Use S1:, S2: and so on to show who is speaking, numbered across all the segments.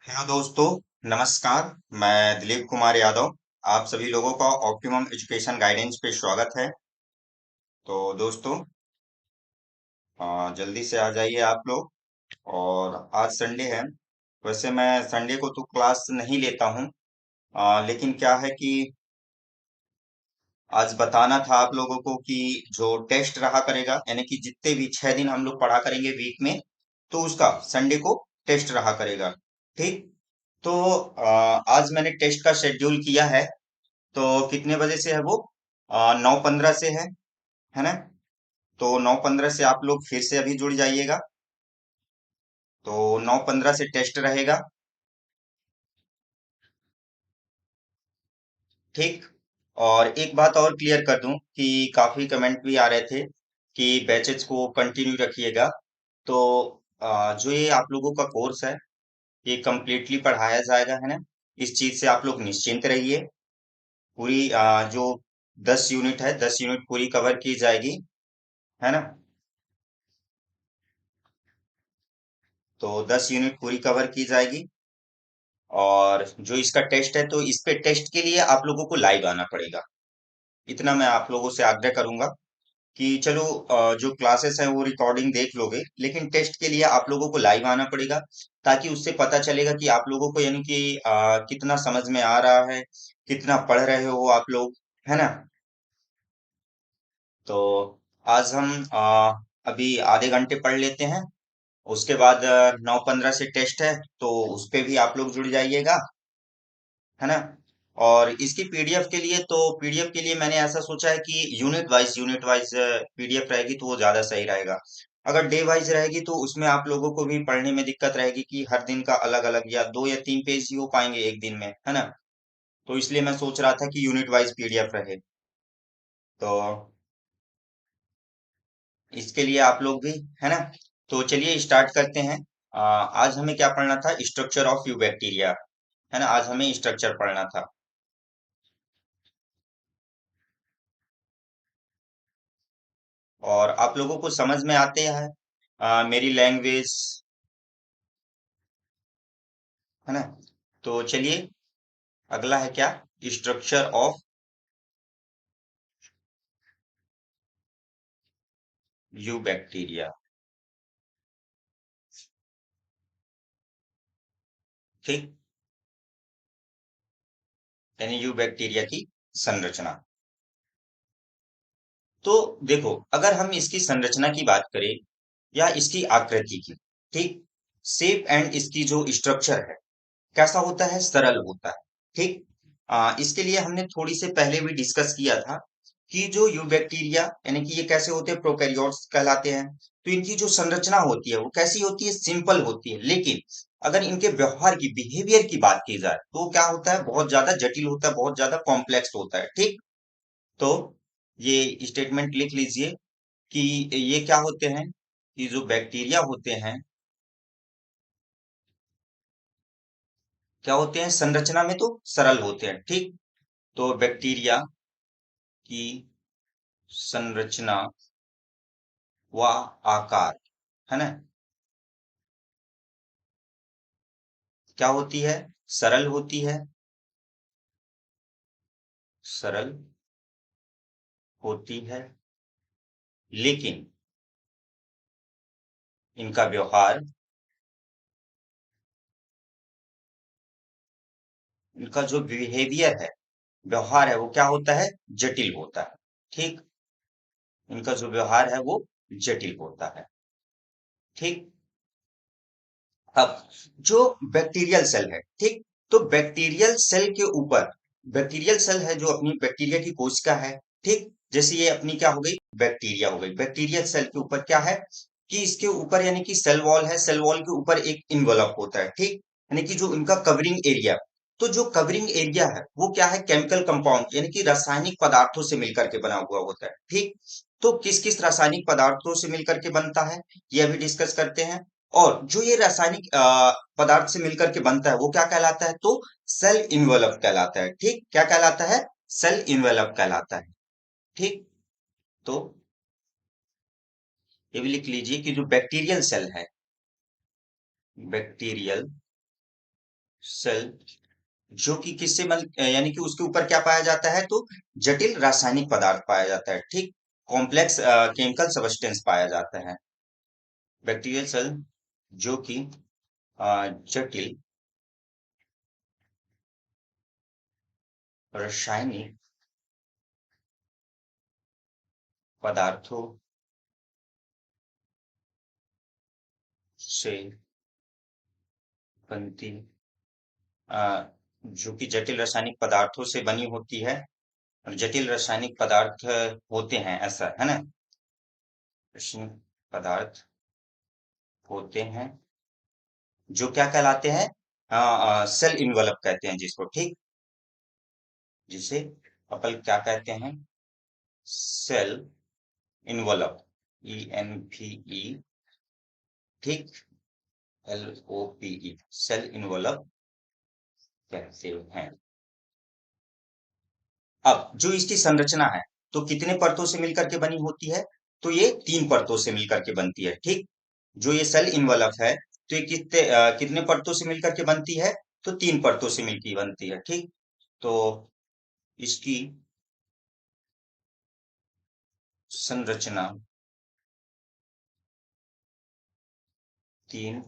S1: Hello दोस्तों, नमस्कार। मैं दिलीप कुमार यादव। आप सभी लोगों का ऑप्टिमम एजुकेशन गाइडेंस पे स्वागत है। तो दोस्तों, जल्दी से आ जाइए आप लोग। और आज संडे है। वैसे मैं संडे को तो क्लास नहीं लेता हूँ, लेकिन क्या है कि आज बताना था आप लोगों को कि जो टेस्ट रहा करेगा, यानी कि जितने भी 6 दिन हम लोग पढ़ा करेंगे वीक में, तो उसका संडे को टेस्ट रहा करेगा। ठीक। तो आज मैंने टेस्ट का शेड्यूल किया है। तो कितने बजे से है वो? 9:15 से है ना? तो 9:15 से आप लोग फिर से अभी जुड़ जाइएगा। तो 9:15 से टेस्ट रहेगा। ठीक। और एक बात और क्लियर कर दूं कि काफी कमेंट भी आ रहे थे कि बैचेस को कंटिन्यू रखिएगा। तो जो ये आप लोगों का कोर्स है, ये कंप्लीटली पढ़ाया जाएगा, है ना? इस चीज से आप लोग निश्चिंत रहिए। पूरी जो 10 यूनिट है, 10 यूनिट पूरी कवर की जाएगी, है ना? तो 10 यूनिट पूरी कवर की जाएगी। और जो इसका टेस्ट है, तो इस पे टेस्ट के लिए आप लोगों को लाइव आना पड़ेगा। इतना मैं आप लोगों से आग्रह करूंगा कि चलो, जो क्लासेस हैं वो रिकॉर्डिंग देख लोगे, लेकिन टेस्ट के लिए आप लोगों को लाइव आना पड़ेगा, ताकि उससे पता चलेगा कि आप लोगों को, यानी कि कितना समझ में आ रहा है, कितना पढ़ रहे हो आप लोग, है ना? तो आज हम अभी आधे घंटे पढ़ लेते हैं। उसके बाद 9:15 से टेस्ट है, तो उस पे भी आप लोग जुड़ जाइएगा, है ना? और इसकी पीडीएफ के लिए, तो पीडीएफ के लिए मैंने ऐसा सोचा है कि यूनिट वाइज पीडीएफ रहेगी तो वो ज्यादा सही रहेगा। अगर डे वाइज रहेगी तो उसमें आप लोगों को भी पढ़ने में दिक्कत रहेगी कि हर दिन का अलग अलग या 2 या 3 पेज ही हो पाएंगे एक दिन में, है ना? तो इसलिए मैं सोच रहा था कि यूनिट वाइज पीडीएफ रहे। तो इसके लिए आप लोग भी, है ना? तो चलिए स्टार्ट करते हैं। आज हमें क्या पढ़ना था? स्ट्रक्चर ऑफ यू बैक्टीरिया, है ना? आज हमें स्ट्रक्चर पढ़ना था। और आप लोगों को समझ में आते हैं मेरी लैंग्वेज, है ना? तो चलिए, अगला है क्या? Structure of you bacteria. ठीक। यानी यू बैक्टीरिया की संरचना। तो देखो, अगर हम इसकी संरचना की बात करें या इसकी आकृति की, ठीक, शेप एंड इसकी जो स्ट्रक्चर है, कैसा होता है? सरल होता है। ठीक। इसके लिए हमने थोड़ी से पहले भी डिस्कस किया था कि जो यूबैक्टीरिया, यानी कि ये कैसे होते हैं? प्रोकैरियोट्स कहलाते हैं। तो इनकी जो संरचना होती है वो कैसी होती है? सिंपल होती है। लेकिन अगर इनके व्यवहार की, बिहेवियर की बात की जाए, तो क्या होता है? बहुत ज्यादा जटिल होता है, बहुत ज्यादा कॉम्प्लेक्स होता है। ठीक। तो ये स्टेटमेंट लिख लीजिए कि ये क्या होते हैं? कि जो बैक्टीरिया होते हैं, क्या होते हैं? संरचना में तो सरल होते हैं। ठीक। तो बैक्टीरिया की संरचना व आकार, है ना, क्या होती है? सरल होती है। सरल होती है। लेकिन इनका व्यवहार, इनका जो बिहेवियर है, व्यवहार है, वो क्या होता है? जटिल होता है। ठीक। इनका जो व्यवहार है वो जटिल होता है। ठीक। अब जो बैक्टीरियल सेल है, ठीक, तो बैक्टीरियल सेल के ऊपर, बैक्टीरियल सेल है जो अपनी बैक्टीरिया की कोशिका है। ठीक। जैसे ये अपनी क्या हो गई? बैक्टीरिया हो गई। बैक्टीरियल सेल के ऊपर क्या है? कि इसके ऊपर, यानी कि सेल वॉल है, सेल वॉल के ऊपर एक इन्वेलप होता है। ठीक। यानी कि जो इनका कवरिंग एरिया, तो जो कवरिंग एरिया है वो क्या है? केमिकल कंपाउंड, यानी कि रासायनिक पदार्थों से मिलकर के बना हुआ होता है। ठीक। तो किस किस रासायनिक पदार्थों से मिलकर के बनता है, ये अभी डिस्कस करते हैं। और जो ये रासायनिक पदार्थ से मिलकर के बनता है वो क्या कहलाता है? तो सेल इन्वेलप कहलाता है। ठीक, क्या कहलाता है? सेल इन्वेलप कहलाता है। ठीक, तो ये भी लिख लीजिए कि जो बैक्टीरियल सेल है, बैक्टीरियल सेल, जो कि किससे यानी कि उसके ऊपर क्या पाया जाता है? तो जटिल रासायनिक पदार्थ पाया जाता है। ठीक, कॉम्प्लेक्स केमिकल सब्सटेंस पाया जाता है। बैक्टीरियल सेल जो कि जटिल रासायनिक पदार्थों से बनती, जो कि जटिल रासायनिक पदार्थों से बनी होती है, और जटिल रासायनिक पदार्थ होते हैं, ऐसा है ना? रासायनिक पदार्थ होते हैं जो क्या कहलाते हैं? सेल इन्वेलप कहते हैं जिसको। ठीक, जिसे अपन क्या कहते हैं? Cell envelope, ENVE। ठीक, LOPE, सेल इन्वेलप कहते हैं। अब जो इसकी संरचना है, तो कितने परतों से मिलकर के बनी होती है? तो ये 3 परतों से मिलकर के बनती है। ठीक, जो ये सेल इन्वेलप है, तो ये कितने परतों से मिलकर के बनती है? तो 3 परतों से मिलकर बनती है। ठीक, तो इसकी संरचना 3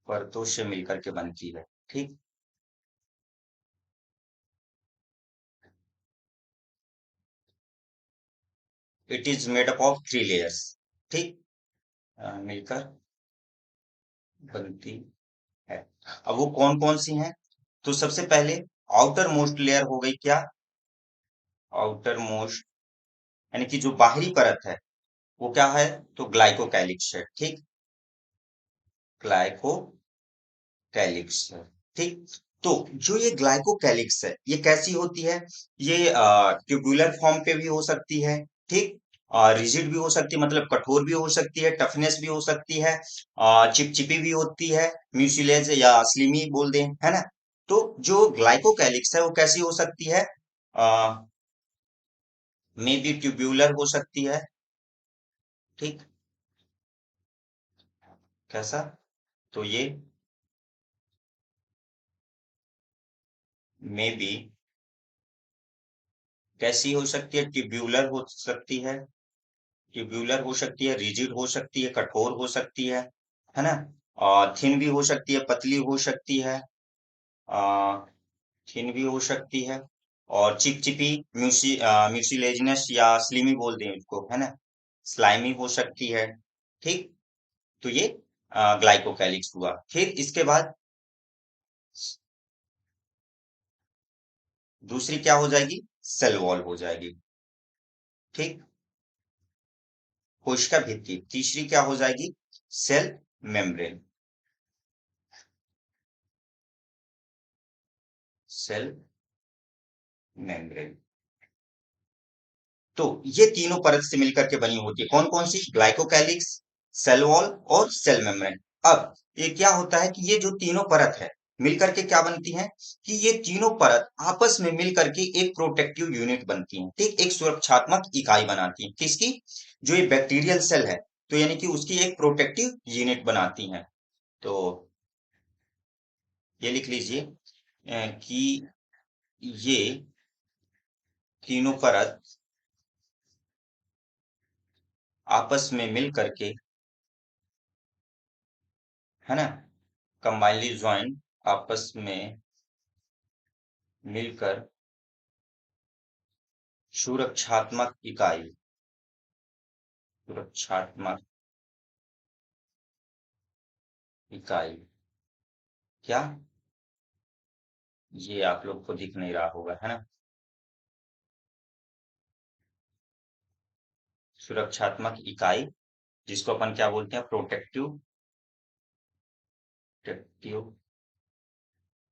S1: परतों से मिलकर के बनती है। ठीक, it is made up of 3 layers. ठीक, मिलकर बनती है। अब वो कौन कौन सी हैं? तो सबसे पहले आउटर मोस्ट लेयर हो गई क्या? आउटर मोस्ट यानी कि जो बाहरी परत है वो क्या है? तो ग्लाइकोकैलिक्स है। ठीक, ग्लाइकोकैलिक्स है। ठीक, तो जो ये ग्लाइकोकैलिक्स है ये कैसी होती है? ये ट्यूबुलर फॉर्म पे भी हो सकती है। ठीक, रिजिड भी हो सकती है, मतलब कठोर भी हो सकती है, टफनेस भी हो सकती है, चिपचिपी भी होती है, म्यूसिलेज या स्लिमी बोल दें, है ना? तो जो ग्लाइकोकैलिक्स है वो कैसी हो सकती है? मे बी ट्यूब्यूलर हो सकती है। ठीक, कैसा? तो ये मे बी कैसी हो सकती है? ट्यूब्यूलर हो सकती है, ट्यूब्यूलर हो सकती है, रिजिड हो सकती है, कठोर हो सकती है ना? और थिन भी हो सकती है, पतली हो सकती है, थिन भी हो सकती है, और चिपचिपी, म्यूसिलेजिनस या स्लिमी बोल दें उसको, है ना? स्लाइमी हो सकती है। ठीक, तो ये ग्लाइकोकैलिक्स हुआ। फिर इसके बाद दूसरी क्या हो जाएगी? सेल वॉल हो जाएगी। ठीक, कोशिका भित्ति। तीसरी क्या हो जाएगी? Cell membrane, cell membrane. तो ये तीनों परत से मिलकर के बनी होती है। कौन कौन सी? ग्लाइकोकैलिक्स, सेल वॉल और सेल मेम्ब्रेन। अब ये क्या होता है कि ये जो तीनों परत है मिलकर के क्या बनती हैं? कि ये तीनों परत आपस में मिलकर के एक प्रोटेक्टिव यूनिट बनती हैं। ठीक, एक सुरक्षात्मक इकाई बनाती हैं। किसकी? जो ये बैक्टीरियल सेल है, तो यानी कि उसकी एक प्रोटेक्टिव यूनिट बनाती हैं। तो ये लिख लीजिए कि ये तीनों परत आपस में मिल करके, है ना, कंबाइनली ज्वाइन, आपस में मिलकर सुरक्षात्मक इकाई, सुरक्षात्मक इकाई क्या? ये आप लोग को दिख नहीं रहा होगा, है ना? सुरक्षात्मक इकाई, जिसको अपन क्या बोलते हैं? Protective, protective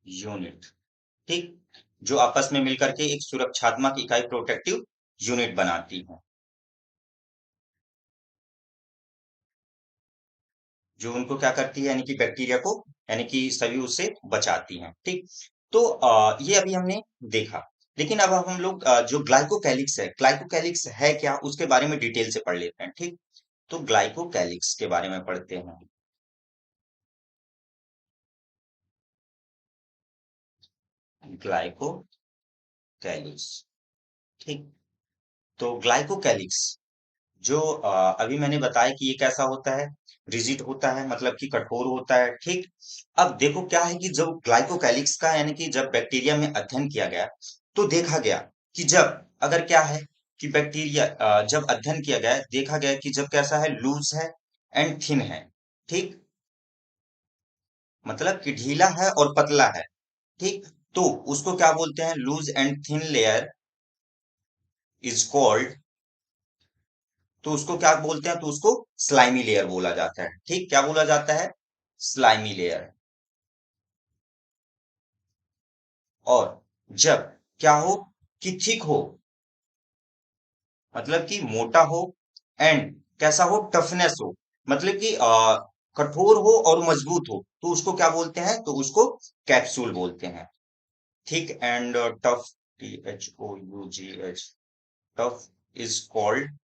S1: unit. ठीक, जो आपस में मिलकर के एक सुरक्षात्मक इकाई, प्रोटेक्टिव यूनिट बनाती है। जो उनको क्या करती है, यानी कि बैक्टीरिया को, यानी कि सभी उससे बचाती हैं। ठीक। तो ये अभी हमने देखा। लेकिन अब हम लोग जो ग्लाइकोकैलिक्स है क्या, उसके बारे में डिटेल से पढ़ लेते हैं। ठीक। तो ग्लाइकोकैलिक्स के बारे में पढ़ते हैं। ग्लाइकोकैलिक्स। ठीक। तो ग्लाइकोकैलिक्स जो अभी मैंने बताया कि ये कैसा होता है, रिजिड होता है, मतलब कि कठोर होता है। ठीक। अब देखो क्या है कि जब ग्लाइकोकैलिक्स का, यानी कि जब बैक्टीरिया में अध्ययन किया गया, तो देखा गया कि जब, अगर क्या है कि बैक्टीरिया, जब अध्ययन किया गया, देखा गया कि जब कैसा है, लूज है एंड थिन है। ठीक। मतलब कि ढीला है और पतला है। ठीक। तो उसको क्या बोलते हैं, loose and thin layer is called, तो उसको क्या बोलते हैं, तो उसको स्लाइमी लेयर बोला जाता है। ठीक। क्या बोला जाता है, स्लाइमी लेयर। और जब क्या हो कि थिक हो, मतलब कि मोटा हो, एंड कैसा हो, टफनेस हो, मतलब कि कठोर हो और मजबूत हो, तो उसको क्या बोलते हैं, तो उसको कैप्सूल बोलते हैं। Thick and tough, THOUGH, tough is called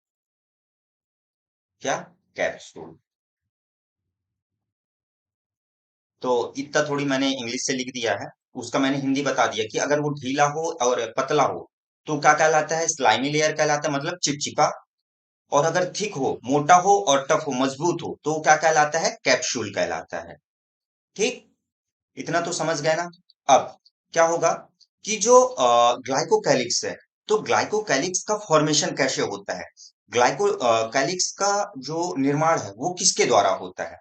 S1: क्या, कैप्सूल। तो इतना थोड़ी मैंने इंग्लिश से लिख दिया है, उसका मैंने हिंदी बता दिया कि अगर वो ढीला हो और पतला हो तो क्या कहलाता है, स्लाइमी लेयर कहलाता है, मतलब चिपचिपा। और अगर थिक हो, मोटा हो और टफ हो, मजबूत हो, तो वो क्या कहलाता है, कैप्सूल कहलाता है। ठीक। इतना तो समझ गए ना। अब क्या होगा कि जो ग्लाइकोकैलिक्स है, तो ग्लाइकोकैलिक्स का फॉर्मेशन कैसे होता है, ग्लाइकोकैलिक्स का जो निर्माण है वो किसके द्वारा होता है।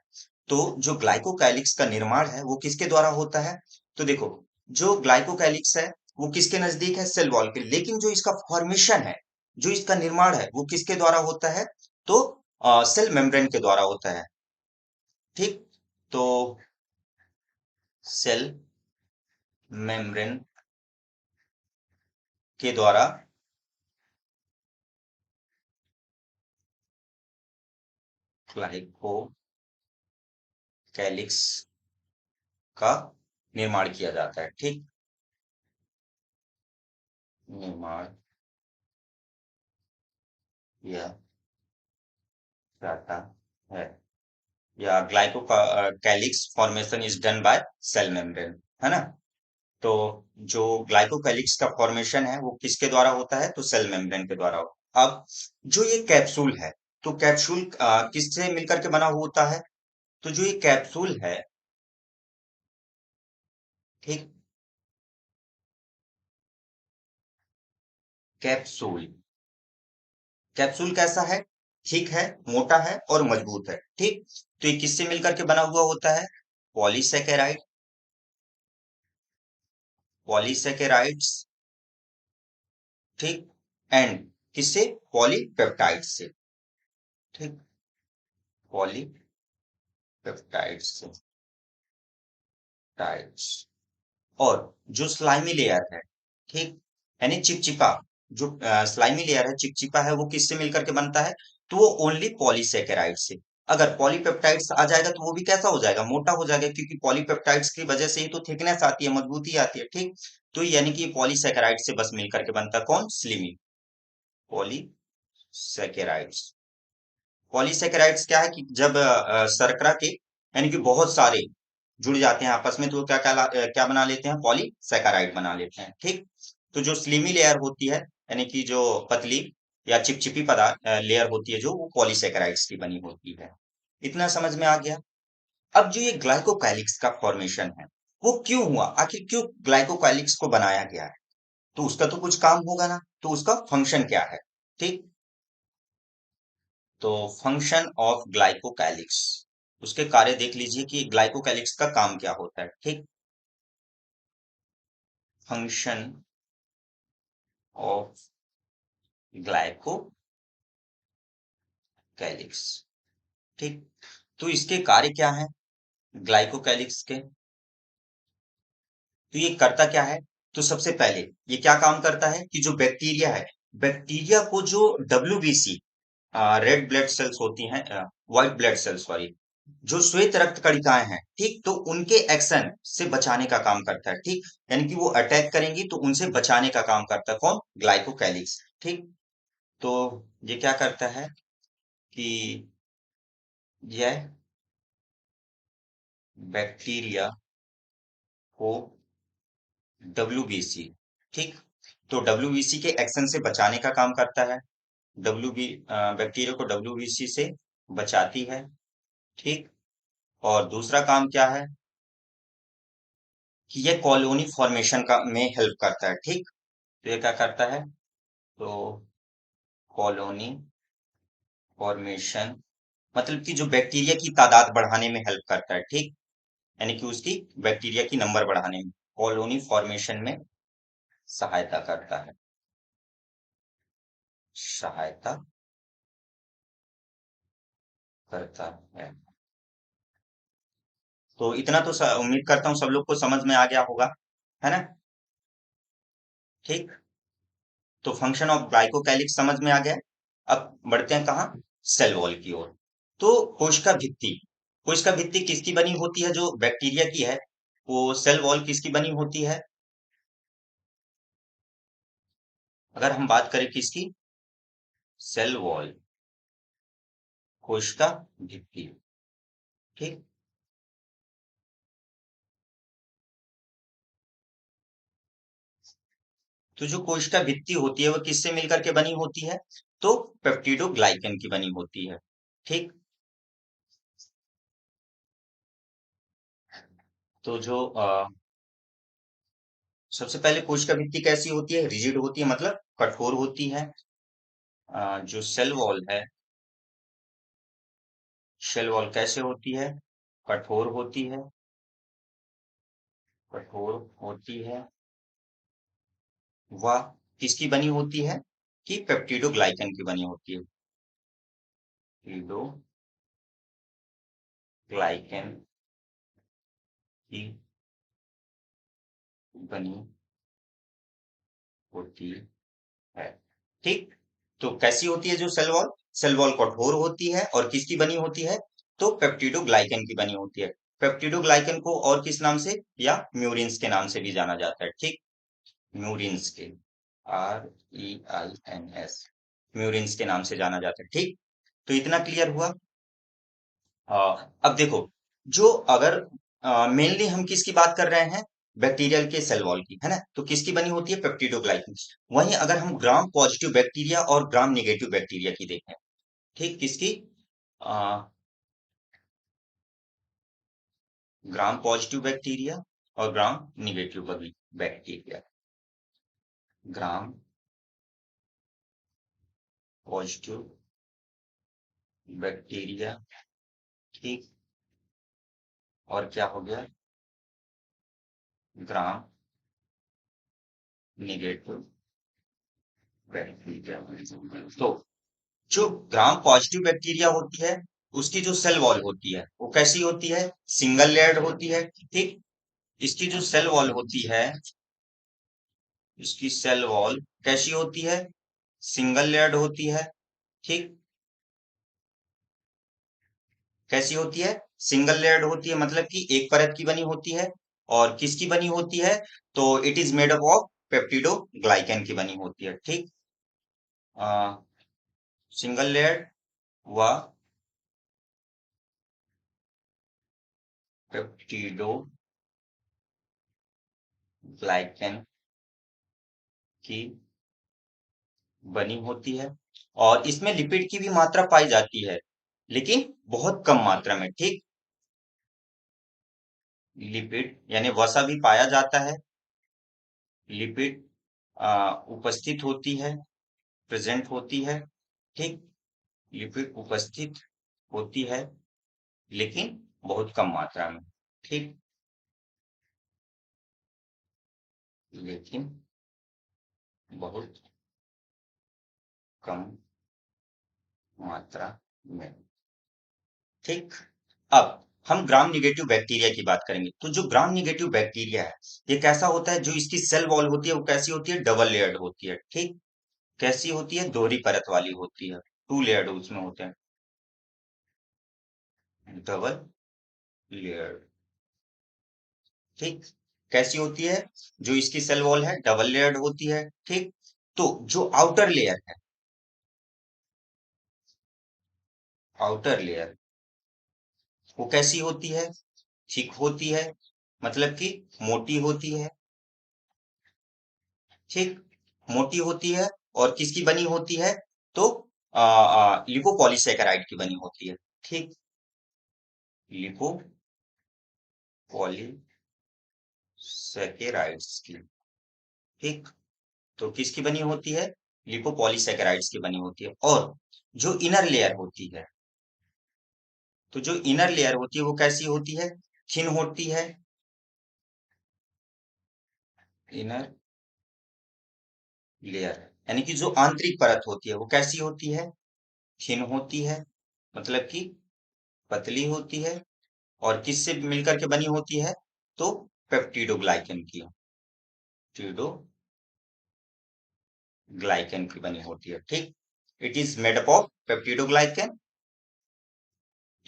S1: तो जो ग्लाइकोकैलिक्स का निर्माण है वो किसके द्वारा होता है, तो देखो, जो ग्लाइकोकैलिक्स है वो किसके नजदीक है, सेल वॉल के। लेकिन जो इसका फॉर्मेशन है, जो इसका निर्माण है, वो किसके द्वारा होता है, तो सेल मेम्ब्रेन के द्वारा होता है। ठीक। तो सेल मेम्ब्रेन के द्वारा ग्लाइकोकैलिक्स का निर्माण किया जाता है। ठीक। निर्माण किया जाता है, या glycocalyx formation is done by cell membrane, है ना। तो जो ग्लाइकोकैलिक्स का फॉर्मेशन है वो किसके द्वारा होता है, तो सेल मेम्ब्रेन के द्वारा होता है। अब जो ये कैप्सूल है, तो कैप्सूल किससे मिलकर के बना हुआ होता है, तो जो ये कैप्सूल है, ठीक, कैप्सूल, कैप्सूल कैसा है, ठीक है, मोटा है और मजबूत है। ठीक। तो ये किससे मिलकर के बना हुआ होता है, पॉलीसेकेराइड, पॉलीसेकेराइड्स। ठीक। एंड किससे, पॉलीपेप्टाइड से। ठीक। पॉलीपेप्टाइड से, टाइड्स। और जो स्लाइमी लेयर है, ठीक, यानी चिपचिपा, जो स्लाइमी लेयर है, चिपचिपा है, वो किससे मिलकर के बनता है, तो वो ओनली पॉलीसेकेराइड से। अगर पॉलीपेप्टाइड्स आ जाएगा तो वो भी कैसा हो जाएगा, मोटा हो जाएगा, क्योंकि पॉलीपेप्टाइड्स की वजह से ही तो थिकनेस आती है, मजबूती आती है। ठीक। तो यानी कि पॉलीसेकेराइड से बस मिलकर के बनता है कौन, स्लिमी, पॉलीसेकेराइड्स। पॉलीसेकेराइड्स क्या है कि जब शर्करा के, यानी कि बहुत सारे जुड़ जाते हैं आपस में, तो वो क्या बना लेते हैं, पॉलीसेकेराइड बना लेते हैं। ठीक। तो जो स्लिमी लेयर होती है, यानी कि जो पतली या चिपचिपी पदार्थ लेयर होती है, जो वो पॉलीसेकेराइड्स की बनी होती है। इतना समझ में आ गया। अब जो ये ग्लाइकोकैलिक्स का फॉर्मेशन है, वो क्यों हुआ, आखिर क्यों ग्लाइकोकैलिक्स को बनाया गया है, तो उसका तो कुछ काम होगा ना, तो उसका फंक्शन क्या है। ठीक। तो फंक्शन ऑफ ग्लाइकोकैलिक्स, उसके कार्य देख लीजिए कि ग्लाइकोकैलिक्स का काम क्या होता है। ठीक। Function of glycocalyx. ठीक। तो इसके कार्य क्या है, ग्लाइकोकैलिक्स के, तो ये करता क्या है, तो सबसे पहले ये क्या काम करता है कि जो बैक्टीरिया है, बैक्टीरिया को जो WBC, रेड ब्लड सेल्स होती हैं, व्हाइट ब्लड सेल्स, सॉरी, जो श्वेत रक्त कणिकाएं हैं, ठीक, तो उनके एक्शन से बचाने का काम करता है, ठीक, यानी कि वो अटैक करेंगी तो उनसे बचाने का काम करता है कौन? ग्लाइकोकैलिक्स, ठीक। तो ये क्या करता है कि यह बैक्टीरिया को डब्ल्यूबीसी, ठीक, तो डब्ल्यूबीसी के एक्शन से बचाने का काम करता है। बैक्टीरिया को डब्ल्यूबीसी से बचाती है, ठीक। और दूसरा काम क्या है कि ये कॉलोनी फॉर्मेशन का में हेल्प करता है, ठीक। तो ये क्या करता है? तो कॉलोनी फॉर्मेशन मतलब कि जो बैक्टीरिया की तादाद बढ़ाने में हेल्प करता है, ठीक, यानी कि उसकी बैक्टीरिया की नंबर बढ़ाने में, कॉलोनी फॉर्मेशन में सहायता करता है, सहायता करता है। तो इतना तो उम्मीद करता हूँ सब लोग को समझ में आ गया होगा, है ना? ठीक। तो फंक्शन ऑफ ग्लाइकोकैलिक्स समझ में आ गया। अब बढ़ते हैं कहाँ? सेल वॉल की ओर। तो कोशिका भित्ति, कोशिका भित्ति किसकी बनी होती है? जो बैक्टीरिया की है। वो सेल वॉल किसकी बनी होती है? अगर हम बात करें किसकी? सेल वॉल, कोशिका भित्ति, ठीक। तो जो कोशिका भित्ति होती है वो किससे मिलकर के बनी होती है? तो पेप्टिडोग्लाइकन की बनी होती है, ठीक। तो जो सबसे पहले कोशिका भित्ति कैसी होती है? रिजिड होती है, मतलब कठोर होती है। जो सेल वॉल है, सेल वॉल कैसे होती है? कठोर होती है, कठोर होती है। वह किसकी बनी होती है? कि पेप्टिडोग्लाइकन की बनी होती है, पेप्टिडोग्लाइकन की बनी होती है, ठीक। तो कैसी होती है जो सेल वॉल? सेल वॉल कठोर होती है और किसकी बनी होती है? तो पेप्टिडोग्लाइकन की बनी होती है। पेप्टिडोग्लाइकन को और किस नाम से या म्यूरिन्स के नाम से भी जाना जाता है, ठीक। म्यूरिन्स के, REINS, म्यूरिन्स के नाम से जाना जाता है, ठीक। तो इतना क्लियर हुआ। अब देखो, जो अगर मेनली हम किसकी बात कर रहे हैं? बैक्टीरियल के सेल वॉल की, है ना? तो किसकी बनी होती है? पेप्टिडोग्लाइकन। वहीं अगर हम ग्राम पॉजिटिव बैक्टीरिया और ग्राम नेगेटिव बैक्टीरिया की देखें, ठीक, किसकी? अ, ग्राम पॉजिटिव बैक्टीरिया और ग्राम negative bacteria. Gram positive bacteria, ठीक। और क्या हो गया? ग्राम निगेटिव बैक्टीरिया। तो जो ग्राम पॉजिटिव बैक्टीरिया होती है, उसकी जो सेल वॉल होती है वो कैसी होती है? सिंगल लेयर्ड होती है, ठीक। इसकी जो सेल वॉल होती है, इसकी सेल वॉल कैसी होती है? सिंगल लेयर्ड होती है, ठीक। कैसी होती है? सिंगल लेयर्ड होती है, मतलब कि एक परत की बनी होती है। और किसकी बनी होती है? तो it is made up of peptidoglycan की बनी होती है, ठीक। सिंगल लेयर्ड व पेप्टिडोग्लाइकन की बनी होती है। और इसमें लिपिड की भी मात्रा पाई जाती है, लेकिन बहुत कम मात्रा में, ठीक। लिपिड यानी वसा भी पाया जाता है, लिपिड उपस्थित होती है, प्रेजेंट होती है, ठीक। लिपिड उपस्थित होती है, लेकिन बहुत कम मात्रा में, ठीक। लेकिन बहुत कम मात्रा में, ठीक। अब हम ग्राम निगेटिव बैक्टीरिया की बात करेंगे। तो जो ग्राम निगेटिव बैक्टीरिया है, ये कैसा होता है? जो इसकी सेल वॉल होती है वो कैसी होती है? डबल लेयर्ड होती है, ठीक। कैसी होती है? दोहरी परत वाली होती है, टू लेयर्ड उसमें होते हैं। Double layer. ठीक, कैसी होती है? जो इसकी सेल वॉल है डबल लेयर्ड होती है। ठीक, तो जो आउटर लेयर है, आउटर लेयर वो कैसी होती है? थिक होती है, मतलब कि मोटी होती है। ठीक, मोटी होती है। और किसकी बनी होती है? तो लिपोपॉलीसेकेराइड की बनी होती है। ठीक, लिपोपॉलीसेकेराइड्स की। ठीक, तो किसकी बनी होती है? लिपोपॉलीसेकेराइड्स की बनी होती है। और जो इनर लेयर होती है, तो जो इनर लेयर होती है वो कैसी होती है? थिन होती है। इनर लेयर यानी कि जो आंतरिक परत होती है वो कैसी होती है? थिन होती है, मतलब कि पतली होती है। और किससे मिलकर के बनी होती है? तो पेप्टिडोग्लाइकन की बनी होती है। ठीक, it is made up of peptidoglycan.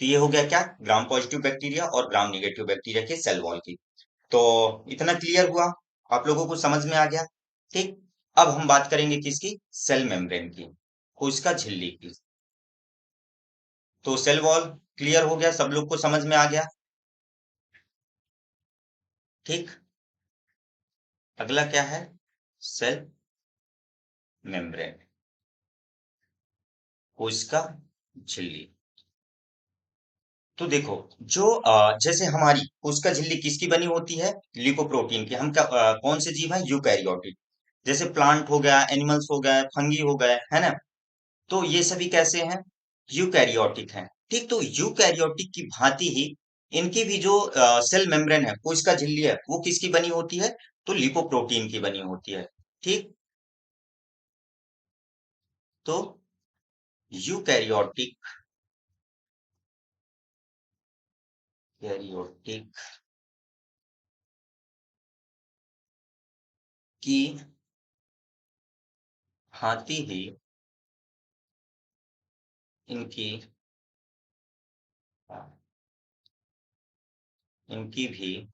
S1: तो ये हो गया क्या? ग्राम पॉजिटिव बैक्टीरिया और ग्राम निगेटिव बैक्टीरिया के सेल वॉल की। तो इतना क्लियर हुआ, आप लोगों को समझ में आ गया। ठीक, अब हम बात करेंगे किसकी? सेल मेम्ब्रेन की, कोशिका झिल्ली की। तो सेल वॉल क्लियर हो गया, सब लोग को समझ में आ गया। ठीक, अगला क्या है? सेल मेम्ब्रेन, कोशिका झिल्ली। तो देखो, जो जैसे हमारी कोशिका झिल्ली किसकी बनी होती है? लिपोप्रोटीन की। कौन से जीव है? यूकैरियोटिक। जैसे प्लांट हो गया, एनिमल्स हो गए, फंगी हो गए, है ना? तो ये सभी कैसे हैं? यूकैरियोटिक हैं। ठीक, तो यूकैरियोटिक की भांति ही इनकी भी जो सेल मेम्ब्रेन है, कोशिका झिल्ली है, वो किसकी बनी होती है? तो लिपोप्रोटीन की बनी होती है। ठीक, तो यूकैरियोटिक कैरियोटिक की भांति ही इनकी इनकी भी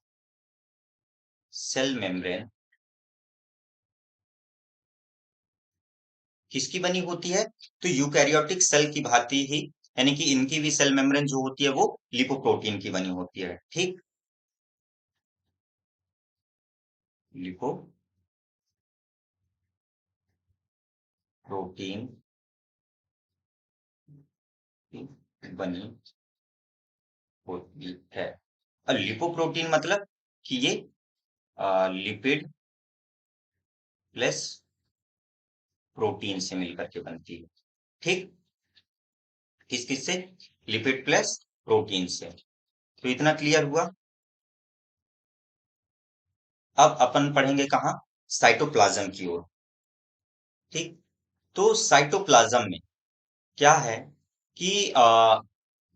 S1: सेल मेम्ब्रेन किसकी बनी होती है? तो यूकैरियोटिक सेल की भांति ही, यानी कि इनकी भी सेल मेम्ब्रेन जो होती है वो लिपोप्रोटीन की बनी होती है। ठीक, लिपोप्रोटीन की बनी होती है। और लिपोप्रोटीन मतलब कि ये लिपिड प्लस प्रोटीन से मिलकर के बनती है। ठीक, किस किस से? लिपिड प्लस प्रोटीन से। तो इतना क्लियर हुआ। अब अपन पढ़ेंगे कहाँ? साइटोप्लाज्म की ओर। ठीक, तो साइटोप्लाज्म में क्या है कि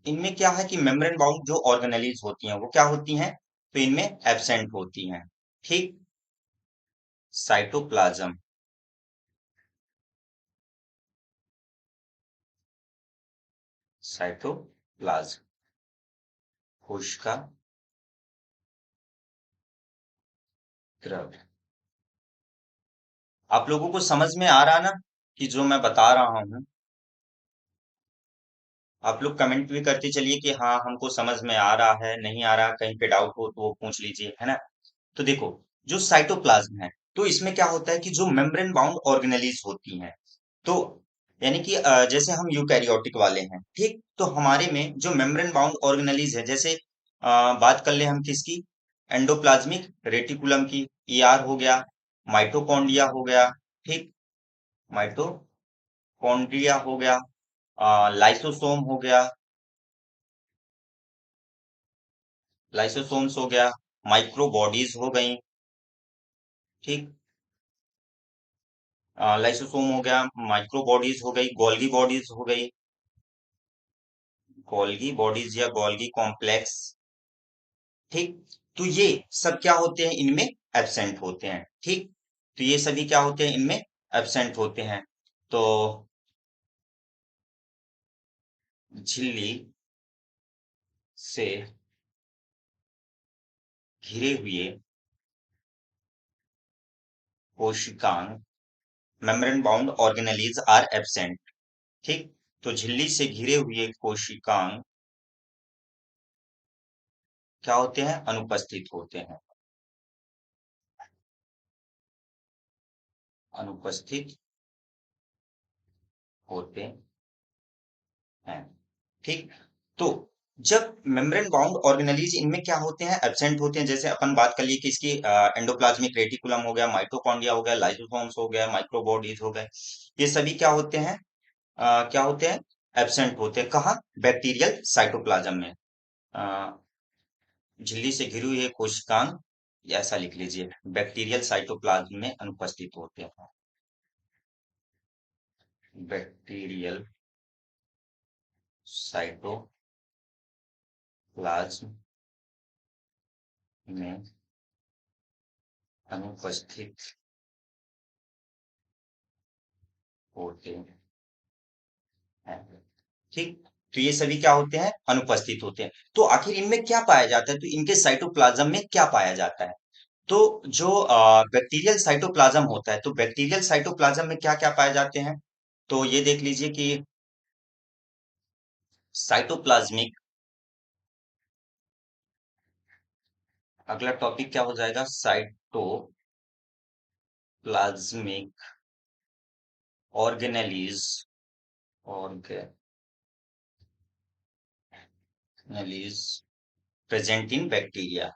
S1: इनमें क्या है कि मेम्ब्रेन बाउंड जो ऑर्गेनेलीज होती हैं वो क्या होती हैं? तो इनमें एब्सेंट होती हैं। ठीक, साइटोप्लाज्म, साइटोप्लाज्म कोशिका द्रव्य। आप लोगों को समझ में आ रहा ना कि जो मैं बता रहा हूँ? आप लोग कमेंट भी करते चलिए कि हाँ हमको समझ में आ रहा है, नहीं आ रहा, कहीं पे डाउट हो तो वो पूछ लीजिए, है ना? तो देखो, जो साइटोप्लाज्म है, तो इसमें क्या होता है कि जो मेम्ब्रेन बाउंड ऑर्गेनेलीज होती हैं, तो यानी कि जैसे हम यूकैरियोटिक वाले हैं। ठीक, तो हमारे में जो मेम्ब्रेन बाउंड ऑर्गेनेलीज है, जैसे बात कर ले हम किसकी? एंडोप्लाज्मिक रेटिकुलम की, ईआर हो गया, माइटोकॉन्ड्रिया हो गया। ठीक, माइटोकॉन्ड्रिया हो गया, लाइसोसोम हो गया, लाइसोसोम्स हो गया, माइक्रोबॉडीज हो गई। ठीक, लाइसोसोम हो गया, माइक्रोबॉडीज हो गई, गोल्गी बॉडीज हो गई, गोल्गी बॉडीज या गोल्गी कॉम्प्लेक्स। ठीक, तो ये सब क्या होते हैं? इनमें एब्सेंट होते हैं। ठीक, तो ये सभी क्या होते हैं? इनमें एब्सेंट होते हैं। तो झिल्ली से घिरे हुए कोशिकांग membrane bound organelles are absent. ठीक, तो झिल्ली से घिरे हुए कोशिकांग क्या होते हैं? अनुपस्थित होते हैं। अनुपस्थित होते हैं। ठीक, तो जब मेम्ब्रेन बाउंड ऑर्गेनेलीज इनमें क्या होते हैं? एब्सेंट होते हैं। जैसे अपन बात कर लिए कि इसकी एंडोप्लाज्मिक रेटिकुलम हो गया, माइटोकॉन्ड्रिया हो गया, लाइसोसोम्स हो गया, माइक्रोबॉडीज हो गए, ये सभी क्या होते हैं? क्या होते हैं? एब्सेंट होते हैं। कहाँ? बैक्टीरियल साइटोप्लाज्म में। अ, झिल्ली से घिरी हुई कोशिकांग, ऐसा लिख लीजिए, बैक्टीरियल साइटोप्लाज्म में अनुपस्थित होते हैं। बैक्टीरियल साइटोप्लाज्म में अनुपस्थित होते हैं। ठीक, तो ये सभी क्या होते हैं? अनुपस्थित होते हैं। तो आखिर इनमें क्या पाया जाता है? तो इनके साइटोप्लाज्म में क्या पाया जाता है? तो जो बैक्टीरियल साइटोप्लाज्म होता है, तो बैक्टीरियल साइटोप्लाज्म में क्या क्या पाए जाते हैं? तो ये देख लीजिए कि साइटोप्लाज्मिक, अगला टॉपिक क्या हो जाएगा? Cytoplasmic organelles, organelles present in bacteria,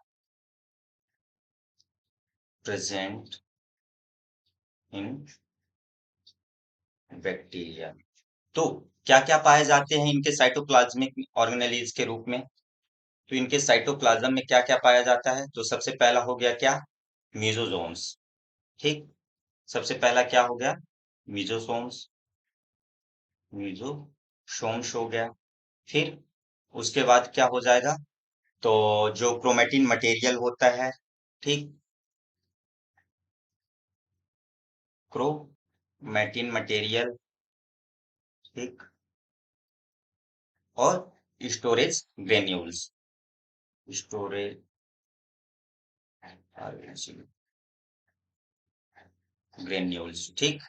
S1: present in bacteria. तो क्या क्या पाए जाते हैं इनके साइटोप्लाज्मिक ऑर्गेनेलीज के रूप में? तो इनके साइटोप्लाज्म में क्या क्या पाया जाता है? तो सबसे पहला हो गया क्या? मीजोसोम्स। ठीक, सबसे पहला क्या हो गया? मीजोसोम्स। मीजोसोम्स हो गया। फिर उसके बाद क्या हो जाएगा? तो जो क्रोमेटिन मटेरियल होता है, ठीक, क्रोमेटिन मटेरियल, ठीक, और स्टोरेज ग्रेन्यूल्स, स्टोरेज ग्रेन्यूल्स। ठीक,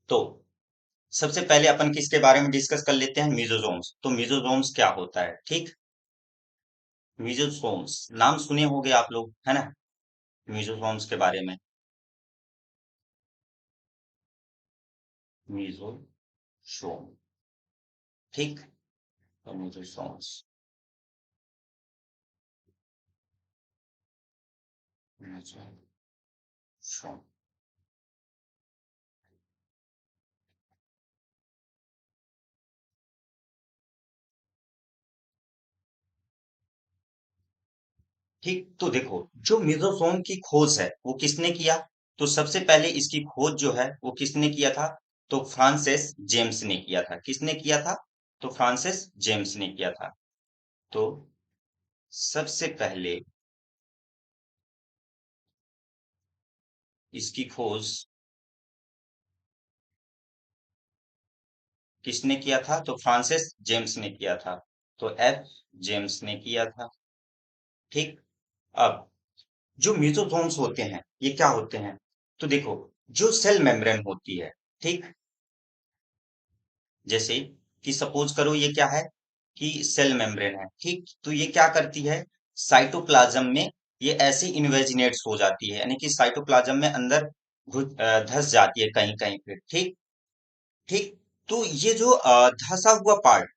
S1: तो सबसे पहले अपन किसके बारे में डिस्कस कर लेते हैं? मीजोसोम्स। तो मीजोसोम्स क्या होता है? ठीक, मीजोसोम्स नाम सुने होंगे आप लोग, है ना, मीजोसोम्स के बारे में। मीजोसोम, ठीक, तो मीजोसोम्स, मीजोसोम, ठीक, तो देखो, जो मीजोसोम की खोज है वो किसने किया? तो सबसे पहले इसकी खोज जो है वो किसने किया था? तो फ्रांसिस जेम्स ने किया था। किसने किया था? तो फ्रांसिस जेम्स ने किया था। तो सबसे पहले इसकी खोज किसने किया था? तो फ्रांसिस जेम्स ने किया था। तो एफ जेम्स ने किया था। ठीक, अब जो मीजोसोम्स होते हैं ये क्या होते हैं? तो देखो, जो सेल मेम्ब्रेन होती है, ठीक, जैसे कि सपोज करो ये क्या है कि सेल मेम्ब्रेन है, ठीक, तो ये क्या करती है? साइटोप्लाज्म में ये ऐसे इन्वेजिनेट्स हो जाती है, यानी कि साइटोप्लाज्म में अंदर धस जाती है कहीं कहीं पे। ठीक, ठीक, तो ये जो धसा हुआ पार्ट,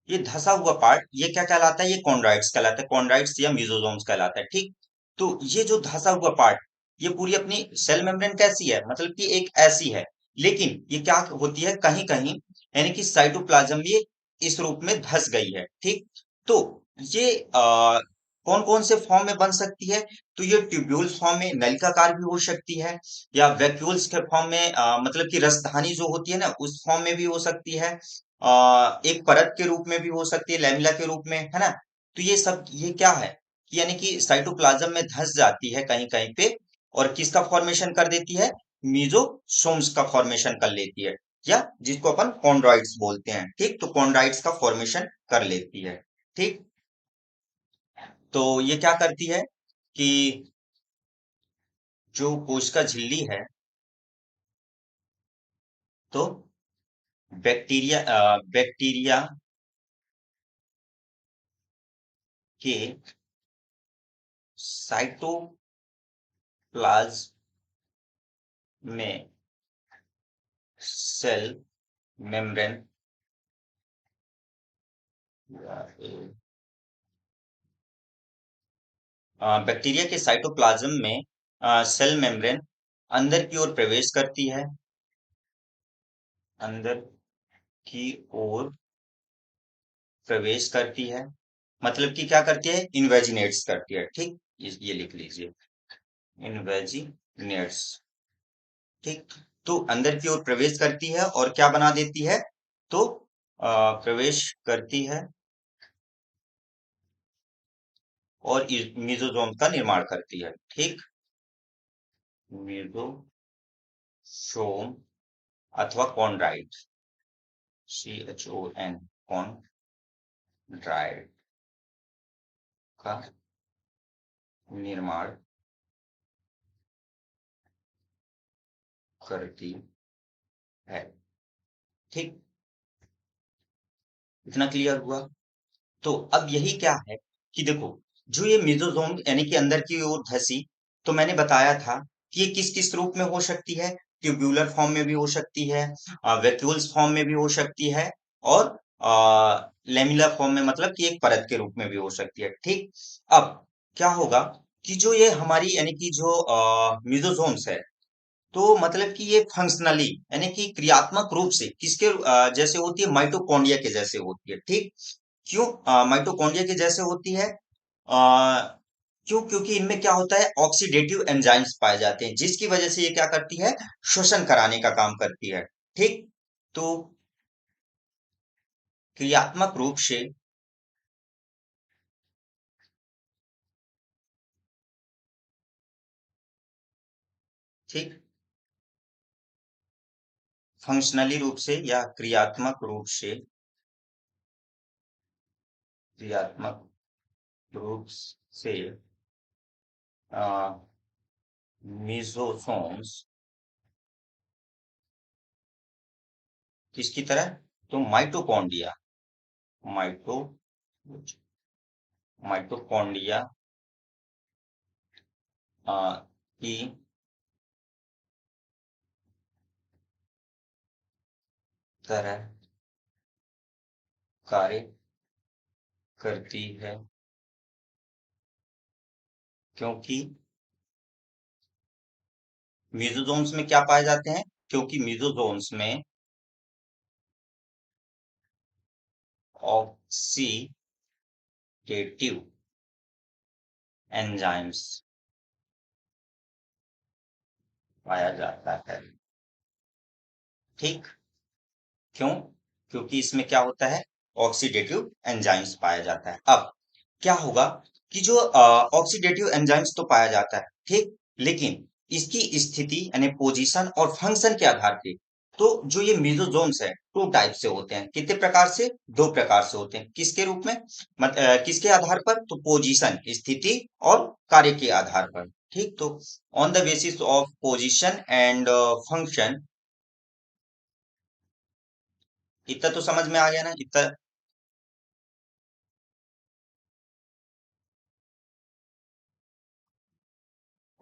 S1: ये धसा हुआ पार्ट ये क्या कहलाता है? ये कॉन्ड्राइट्स कहलाता है। कॉन्ड्राइट्स या मीजोसोम्स कहलाता है। ठीक, तो ये जो धसा हुआ पार्ट, ये पूरी अपनी सेल मेम्ब्रेन कैसी है? मतलब कि एक ऐसी है, लेकिन ये क्या होती है कहीं कहीं, यानी कि साइटोप्लाज्म में इस रूप में धस गई है। ठीक, तो ये कौन कौन से फॉर्म में बन सकती है? तो ये ट्यूब्यूल्स फॉर्म में नलिकाकार भी हो सकती है, या वैक्यूल्स के फॉर्म में, मतलब कि रसधानी जो होती है ना उस फॉर्म में भी हो सकती है, एक परत के रूप में भी हो सकती है, लैमिला के रूप में, है ना। तो ये सब ये क्या है कि यानी कि साइटोप्लाज्म में धंस जाती है कहीं कहीं पे, और किसका फॉर्मेशन कर देती है? मीजोसोम्स का फॉर्मेशन कर लेती है। या जिसको अपन कॉन्ड्रॉइड्स बोलते हैं। ठीक, तो कॉन्ड्रॉइड्स का फॉर्मेशन कर लेती है। ठीक, तो ये क्या करती है कि जो कोशिका झिल्ली है, तो बैक्टीरिया के साइटोप्लाज्म में सेल मेम्ब्रेन बैक्टीरिया के साइटोप्लाज्म में सेल मेम्ब्रेन अंदर की ओर प्रवेश करती है, अंदर की ओर प्रवेश करती है, मतलब कि क्या करती है, इन्वेजिनेट्स करती है। ठीक, ये लिख लीजिए, इन्वेजिनेट्स। ठीक, तो अंदर की ओर प्रवेश करती है और क्या बना देती है, तो प्रवेश करती है और मीजोजोम का निर्माण करती है। ठीक, मीजोसोम अथवा कॉन्ड्राइट, CHON, कॉन्ड्राइट का निर्माण करती है। ठीक, इतना क्लियर हुआ। तो अब यही क्या है कि देखो, जो ये मेसोसोम यानी कि अंदर की ओर धसी, तो मैंने बताया था कि ये किस किस रूप में हो सकती है, ट्यूब्यूलर फॉर्म में भी हो सकती है, वैक्यूल्स फॉर्म में भी हो सकती है, और लेमिनर फॉर्म में, मतलब कि एक परत के रूप में भी हो सकती है। ठीक, अब क्या होगा कि जो ये हमारी यानी कि जो मेसोसोम्स है, तो मतलब कि ये फंक्शनली यानी कि क्रियात्मक रूप से किसके जैसे होती है, माइटोकॉन्ड्रिया के जैसे होती है। ठीक, क्यों माइटोकॉन्ड्रिया के जैसे होती है, क्यों, क्योंकि इनमें क्या होता है, ऑक्सीडेटिव एंजाइम्स पाए जाते हैं, जिसकी वजह से ये क्या करती है, श्वसन कराने का काम करती है। ठीक, तो क्रियात्मक रूप से, ठीक, फंक्शनली रूप से या क्रियात्मक रूप से, क्रियात्मक रूप से मीजोसोम्स किसकी तरह, तो माइटोकॉन्ड्रिया, माइटो माइटोकॉन्ड्रिया की तरह कार्य करती है, क्योंकि मीजोजोम्स में क्या पाए जाते हैं, क्योंकि मीजोजोम्स में ऑक्सीडेटिव एंजाइम्स पाया जाता है। ठीक, क्यों, क्योंकि इसमें क्या होता है, ऑक्सीडेटिव एंजाइम्स पाया जाता है। अब क्या होगा कि जो ऑक्सीडेटिव एंजाइम्स तो पाया जाता है, ठीक, लेकिन इसकी स्थिति यानी पोजीशन और फंक्शन के आधार पे, तो जो ये मेसोसोम्स है, टू टाइप से होते हैं। कितने प्रकार से, दो प्रकार से होते हैं। किसके रूप में, किसके आधार पर, तो पोजीशन, स्थिति और कार्य के आधार पर। ठीक, तो on the basis of position and function, इतना तो समझ में आ गया ना, इतना।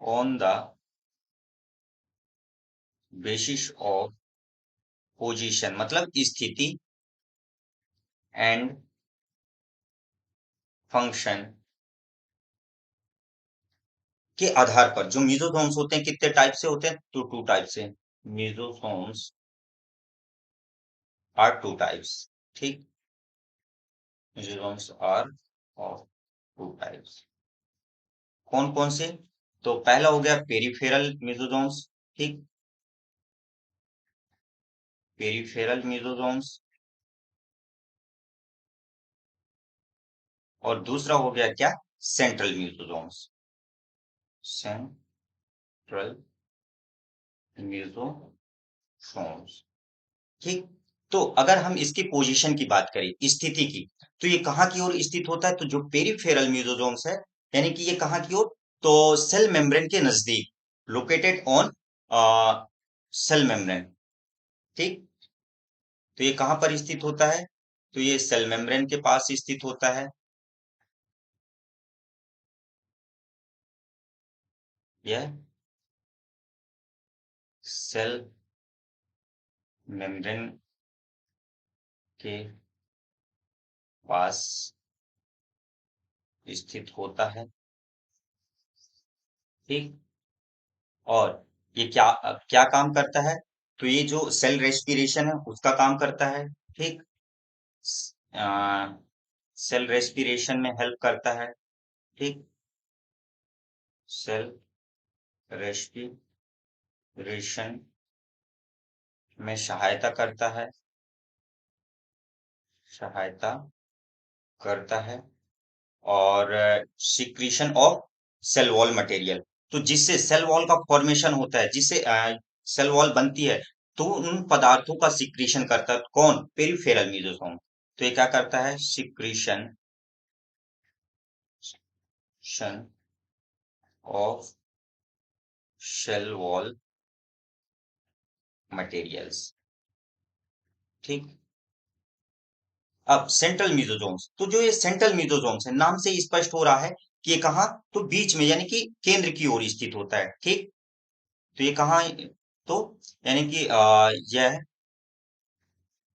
S1: On the basis of position मतलब स्थिति एंड फंक्शन के आधार पर जो मीजोसोम्स होते हैं, कितने टाइप से होते हैं, तो टू टाइप से। मीजोसोम्स आर टू टाइप्स। ठीक, मीजोसोम्स आर ऑफ टू टाइप्स। कौन कौन से, तो पहला हो गया पेरिफेरल मीजोसोम्स। ठीक, पेरिफेरल मीजोसोम्स, और दूसरा हो गया क्या, सेंट्रल मीजोसोम्स, सेंट्रल मीजोसोम्स। ठीक। तो अगर हम इसकी पोजीशन की बात करें, स्थिति की, तो ये कहाँ की ओर स्थित होता है? तो जो पेरिफेरल म्यूसोजोम्स है, यानी कि ये कहाँ की ओर? तो सेल मेम्ब्रेन के नजदीक, लोकेटेड ऑन सेल मेम्ब्रेन। ठीक। तो ये कहाँ पर स्थित होता है? तो ये सेल मेम्ब्रेन के पास स्थित होता है। यह सेल मेम्ब्रेन के पास स्थित होता है। ठीक। और ये क्या काम करता है? तो ये जो सेल रेस्पिरेशन है उसका काम करता है। ठीक। सेल रेस्पिरेशन में हेल्प करता है। ठीक। सेल रेस्पिरेशन में सहायता करता है, सहायता करता है। और secretion of cell wall material, तो जिससे सेल वॉल का फॉर्मेशन होता है, जिससे सेल वॉल बनती है, तो उन पदार्थों का सिक्रीशन करता है कौन? Peripheral mesosome. तो ये क्या करता है? Secretion of cell wall materials. ठीक। अब सेंट्रल मीजोसोम्स, तो जो ये सेंट्रल मीजोसोम्स है, नाम से ही स्पष्ट हो रहा है कि ये कहाँ? तो बीच में, यानी कि केंद्र की ओर स्थित होता है। ठीक। तो ये कहाँ? तो यानी कि यह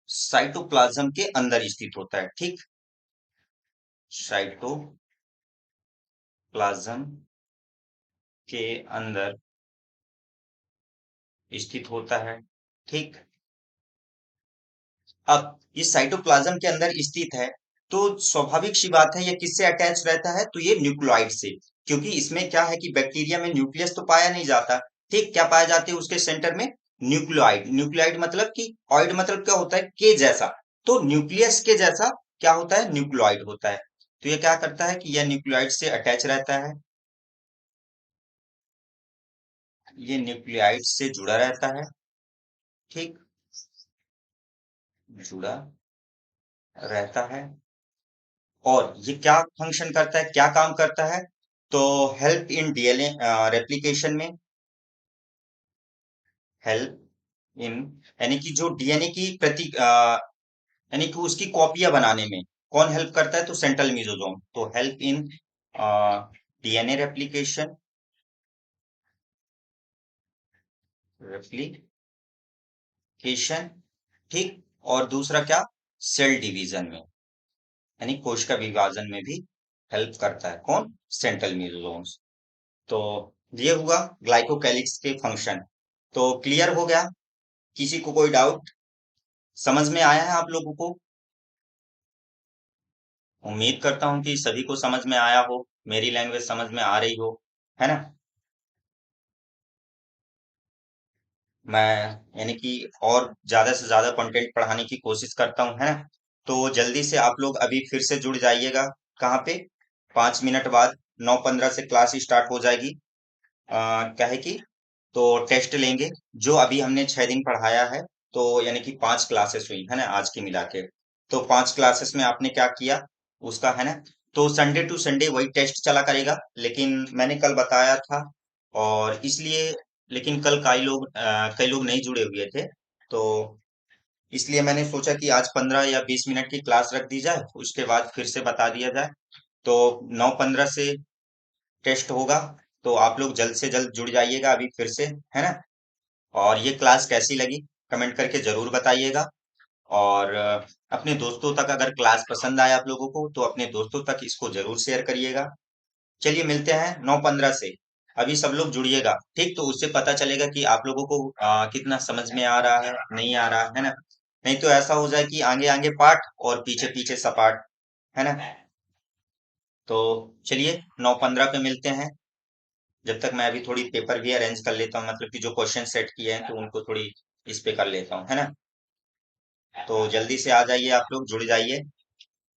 S1: साइटोप्लाज्म के अंदर स्थित होता है। ठीक। साइटोप्लाज्म के अंदर स्थित होता है। ठीक। अब ये साइटोप्लाज्म के अंदर स्थित है, तो स्वाभाविक सी बात है, ये किससे अटैच रहता है? तो ये न्यूक्लियोइड से, क्योंकि इसमें क्या है कि बैक्टीरिया में न्यूक्लियस तो पाया नहीं जाता। ठीक। क्या पाया जाते हैं उसके सेंटर में? न्यूक्लियोइड। न्यूक्लियोइड मतलब कि ऑइड मतलब क्या होता है? के जैसा। तो न्यूक्लियस के जैसा क्या होता है? न्यूक्लियोइड होता है। तो ये क्या करता है कि यह न्यूक्लियोइड से अटैच रहता है, ये न्यूक्लियोइड से जुड़ा रहता है। ठीक। जुड़ा रहता है। और ये क्या फंक्शन करता है, क्या काम करता है? तो हेल्प इन डीएनए रेप्लिकेशन में, हेल्प इन, यानी कि जो डीएनए की यानी कि उसकी कॉपियां बनाने में कौन हेल्प करता है? तो सेंट्रल मीजोसोम। तो help in DNA replication, replication. ठीक। और दूसरा क्या? सेल डिवीजन में, यानी कोशिका विभाजन में भी हेल्प करता है कौन? Central neurons. तो ये हुआ ग्लाइकोकैलिक्स के फंक्शन। तो क्लियर हो गया? किसी को कोई डाउट? समझ में आया है आप लोगों को? उम्मीद करता हूं कि सभी को समझ में आया हो, मेरी लैंग्वेज समझ में आ रही हो, है ना? मैं यानी कि और ज्यादा से ज्यादा कंटेंट पढ़ाने की कोशिश करता हूँ, है ना? तो जल्दी से आप लोग अभी फिर से जुड़ जाइएगा। कहाँ पे? 5 मिनट बाद 9:15 से क्लास स्टार्ट हो जाएगी। क्या है कि तो टेस्ट लेंगे, जो अभी हमने 6 दिन पढ़ाया है। तो यानी कि 5 क्लासेस हुई है ना आज की मिला के। तो 5 क्लासेस में आपने क्या किया उसका, है ना? तो संडे टू संडे वही टेस्ट चला करेगा, लेकिन मैंने कल बताया था, और इसलिए, लेकिन कल कई लोग नहीं जुड़े हुए थे, तो इसलिए मैंने सोचा कि आज 15 या 20 मिनट की क्लास रख दी जाए, उसके बाद फिर से बता दिया जाए। तो 9:15 से टेस्ट होगा। तो आप लोग जल्द से जल्द जुड़ जाइएगा अभी फिर से, है ना? और ये क्लास कैसी लगी कमेंट करके जरूर बताइएगा। और अपने दोस्तों तक अगर क्लास पसंद आए आप लोगों को, तो अपने दोस्तों तक इसको जरूर शेयर करिएगा। चलिए मिलते हैं 9:15 से। अभी सब लोग जुड़िएगा, ठीक? तो उससे पता चलेगा कि आप लोगों को कितना समझ में आ रहा है, नहीं आ रहा है ना? नहीं तो ऐसा हो जाए कि आगे आगे पाठ और पीछे पीछे सपाट, है ना? तो चलिए 9:15 पे मिलते हैं। जब तक मैं अभी थोड़ी पेपर भी अरेंज कर लेता हूँ, मतलब कि जो क्वेश्चन सेट किए हैं तो उनको थोड़ी इस पे कर लेता हूँ, है ना? तो जल्दी से आ जाइए, आप लोग जुड़ जाइए।